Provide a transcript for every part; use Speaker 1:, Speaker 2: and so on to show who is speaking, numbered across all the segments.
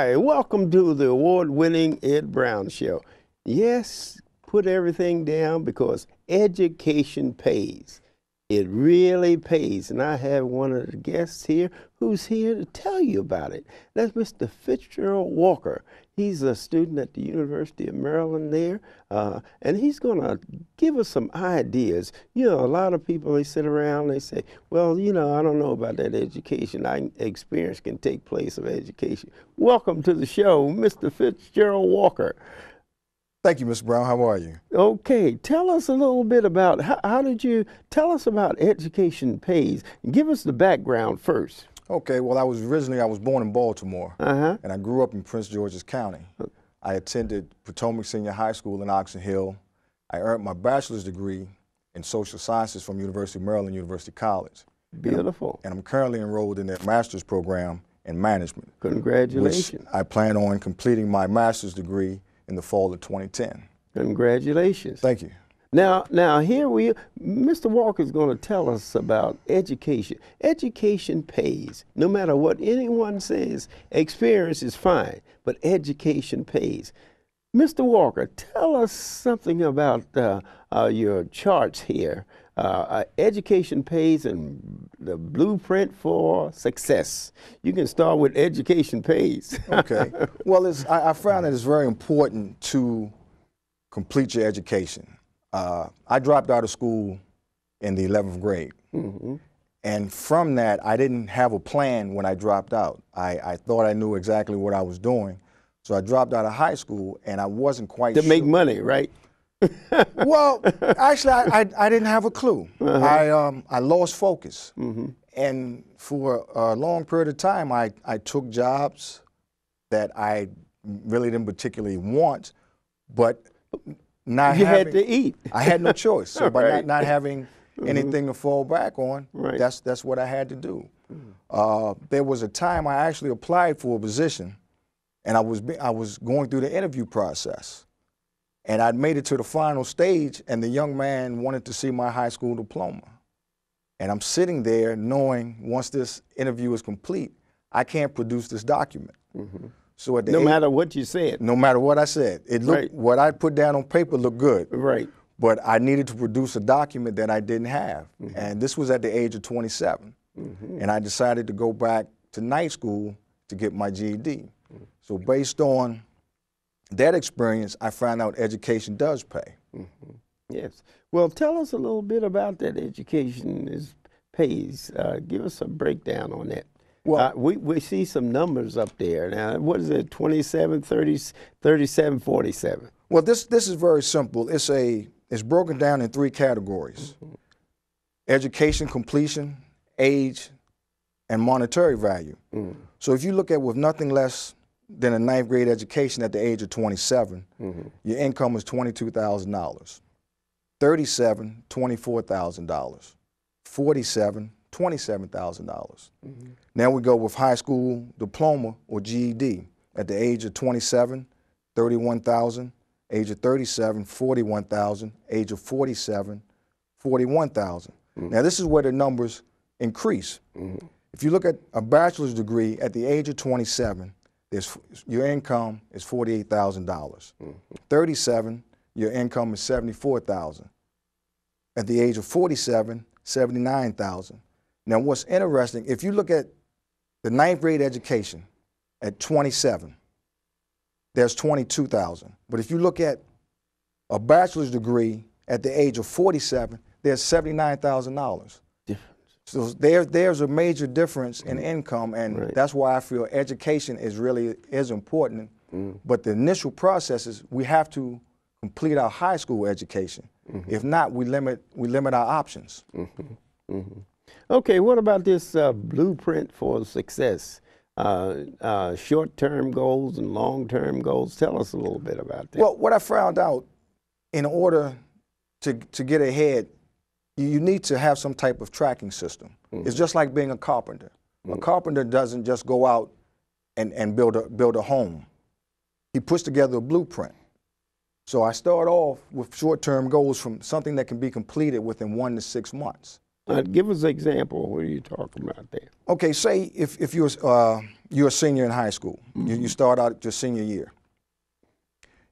Speaker 1: Hi, welcome to the award-winning Ed Brown Show. Yes, put everything down because education pays. It really pays. And I have one of the guests here who's here to tell you about it. That's Mr. Fitzgerald Walker. He's a student at the University of Maryland there, and he's going to give us some ideas. You know, a lot of people, they sit around, they say, well, you know, I don't know about that education. Experience can take place of education. Welcome to the show, Mr. Fitzgerald Walker.
Speaker 2: Thank you, Mr. Brown. How are you?
Speaker 1: Okay, tell us a little bit about, how did you, tell us about Education Pays. Give us the background first.
Speaker 2: Okay, well, I was born in Baltimore, and I grew up in Prince George's County. I attended Potomac Senior High School in Oxon Hill. I earned my bachelor's degree in social sciences from University of Maryland University College.
Speaker 1: Beautiful.
Speaker 2: And I'm currently enrolled in their master's program in management.
Speaker 1: Congratulations.
Speaker 2: Which I plan on completing my master's degree in the fall of 2010.
Speaker 1: Congratulations.
Speaker 2: Thank you.
Speaker 1: Now here Mr. Walker is going to tell us about education. Education pays. No matter what anyone says, experience is fine, but education pays. Mr. Walker, tell us something about your charts here. Education pays and the blueprint for success. You can start with education pays.
Speaker 2: Okay. Well, I found that it's very important to complete your education. I dropped out of school in the 11th grade. And from that, I didn't have a plan when I dropped out. I thought I knew exactly what I was doing. So I dropped out of high school, and I wasn't quite sure.
Speaker 1: To make money, right?
Speaker 2: Well, actually, I didn't have a clue. I lost focus. And for a long period of time, I took jobs that I really didn't particularly want, but not
Speaker 1: you had to eat.
Speaker 2: I had no choice. So by
Speaker 1: right.
Speaker 2: not having anything to fall back on, that's what I had to do. There was a time I actually applied for a position, and I was going through the interview process. And I'd made it to the final stage, and the young man wanted to see my high school diploma. And I'm sitting there knowing once this interview is complete, I can't produce this document. So at the
Speaker 1: no matter what you said.
Speaker 2: No matter what I said. It looked, what I put down on paper looked good.
Speaker 1: Right.
Speaker 2: But I needed to produce a document that I didn't have. And this was at the age of 27. And I decided to go back to night school to get my GED. So based on that experience, I found out education does pay.
Speaker 1: Yes. Well, tell us a little bit about that education pays. Give us a breakdown on that. Well, we see some numbers up there. Now, what is it, 27, 30, 37, 47?
Speaker 2: Well, this is very simple. It's broken down in three categories. Education completion, age, and monetary value. So if you look at with nothing less than a 9th grade education at the age of 27, your income is $22,000. 37, $24,000. 47, $27,000. Now we go with high school diploma or GED. At the age of 27, $31,000. Age of 37, $41,000. Age of 47, $41,000. Now this is where the numbers increase. If you look at a bachelor's degree at the age of 27, your income is $48,000. 37, your income is $74,000. At the age of 47, $79,000. Now what's interesting, if you look at the 9th grade education at 27, there's $22,000. But if you look at a bachelor's degree at the age of 47, there's $79,000. So there's a major difference in income, and that's why I feel education is important. But the initial processes, we have to complete our high school education. If not, we limit our options.
Speaker 1: Okay, what about this blueprint for success? Short-term goals and long-term goals. Tell us a little bit about that.
Speaker 2: Well, what I found out, in order to get ahead, you need to have some type of tracking system. It's just like being a carpenter. A carpenter doesn't just go out and build a home. He puts together a blueprint. So I start off with short-term goals from something that can be completed within 1 to 6 months.
Speaker 1: Give us an example. What are you talking about there?
Speaker 2: Okay, say if you're a senior in high school, you start out your senior year.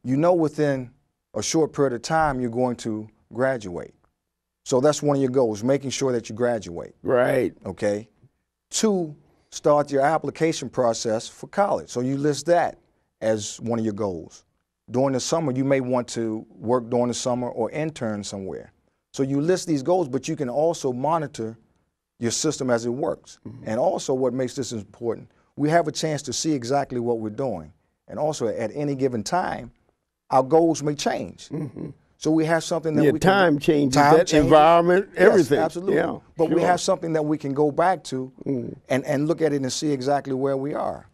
Speaker 2: You know within a short period of time you're going to graduate. So that's one of your goals, making sure that you graduate.
Speaker 1: Right.
Speaker 2: Okay. 2, start your application process for college. So you list that as one of your goals. During the summer, you may want to work during the summer or intern somewhere. So you list these goals, but you can also monitor your system as it works. And also what makes this important, we have a chance to see exactly what we're doing. And also at any given time, our goals may change. So we have something that we can—
Speaker 1: time changes, environment, everything.
Speaker 2: Yes, absolutely.
Speaker 1: Yeah,
Speaker 2: but we have something that we can go back to and look at it and see exactly where we are.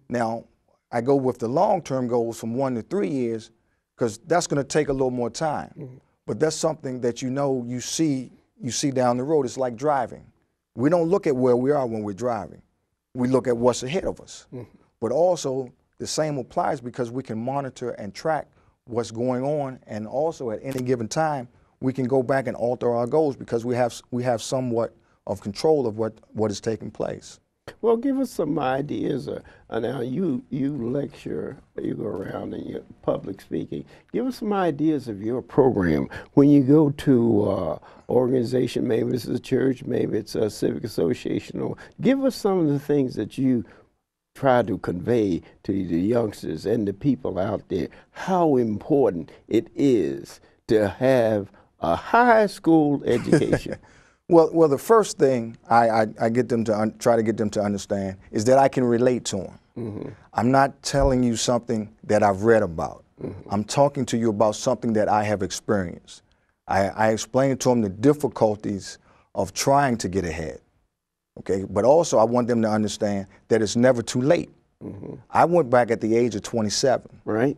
Speaker 2: Now, I go with the long-term goals from 1 to 3 years because that's going to take a little more time. But that's something that you see down the road. It's like driving. We don't look at where we are when we're driving. We look at what's ahead of us. But also the same applies because we can monitor and track what's going on, and also at any given time we can go back and alter our goals because we have somewhat of control of what is taking place.
Speaker 1: Well, give us some ideas. Now you lecture, you go around and you're public speaking. Give us some ideas of your program when you go to organization. Maybe it's a church, maybe it's a civic association. Or give us some of the things that you try to convey to the youngsters and the people out there how important it is to have a high school education.
Speaker 2: Well, the first thing I get them to try to get them to understand is that I can relate to them. I'm not telling you something that I've read about. I'm talking to you about something that I have experienced. I explain to them the difficulties of trying to get ahead. Okay, but also I want them to understand that it's never too late. I went back at the age of 27.
Speaker 1: Right.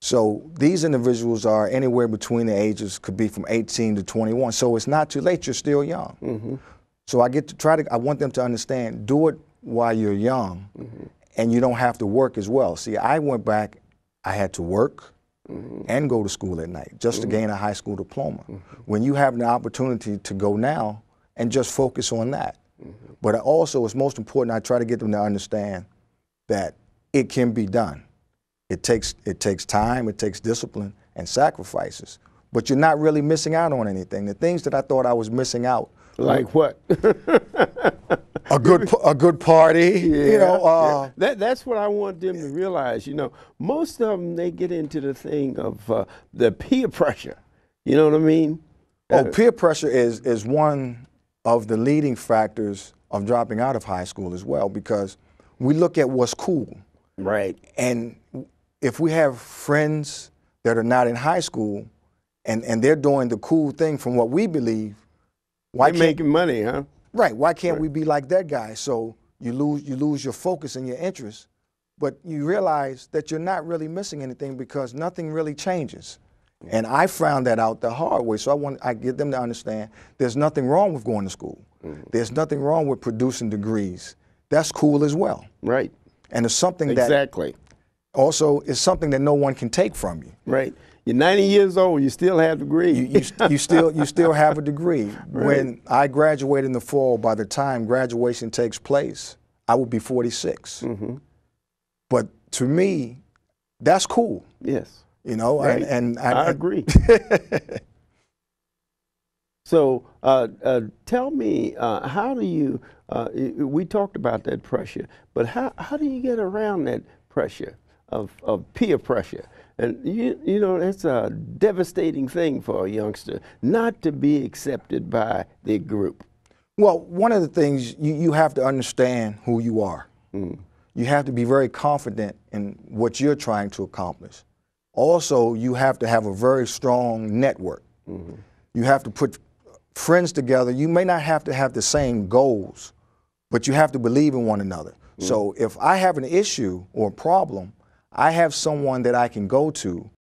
Speaker 2: So these individuals are anywhere between the ages, could be from 18 to 21. So it's not too late, you're still young. So I want them to understand, do it while you're young and you don't have to work as well. See, I went back, I had to work and go to school at night just to gain a high school diploma. When you have the opportunity to go now and just focus on that. But also, it's most important, I try to get them to understand that it can be done. It takes time, it takes discipline and sacrifices. But you're not really missing out on anything. The things that I thought I was missing out.
Speaker 1: Like what?
Speaker 2: a good party.
Speaker 1: Yeah, that's what I want them to realize. Most of them, they get into the thing of the peer pressure. You know what I mean?
Speaker 2: Peer pressure is one of the leading factors of dropping out of high school as well, because we look at what's cool.
Speaker 1: Right.
Speaker 2: And if we have friends that are not in high school and they're doing the cool thing from what we believe,
Speaker 1: why they're making money, huh?
Speaker 2: Right. Why can't we be like that guy? So you lose your focus and your interest, but you realize that you're not really missing anything because nothing really changes. And I found that out the hard way. So I get them to understand there's nothing wrong with going to school. There's nothing wrong with producing degrees. That's cool as well.
Speaker 1: Right.
Speaker 2: And it's something
Speaker 1: that
Speaker 2: also is something that no one can take from you.
Speaker 1: Right. You're 90 years old, you still have a degree.
Speaker 2: You still have a degree. Right. When I graduate in the fall, by the time graduation takes place, I will be 46. But to me, that's cool.
Speaker 1: Yes.
Speaker 2: Right. and
Speaker 1: I agree. So tell me, how do you, we talked about that pressure, but how do you get around that pressure of peer pressure? And it's a devastating thing for a youngster not to be accepted by their group.
Speaker 2: Well, one of the things, you have to understand who you are. You have to be very confident in what you're trying to accomplish. Also, you have to have a very strong network. You have to put friends together. You may not have to have the same goals, but you have to believe in one another. So if I have an issue or a problem, I have someone that I can go to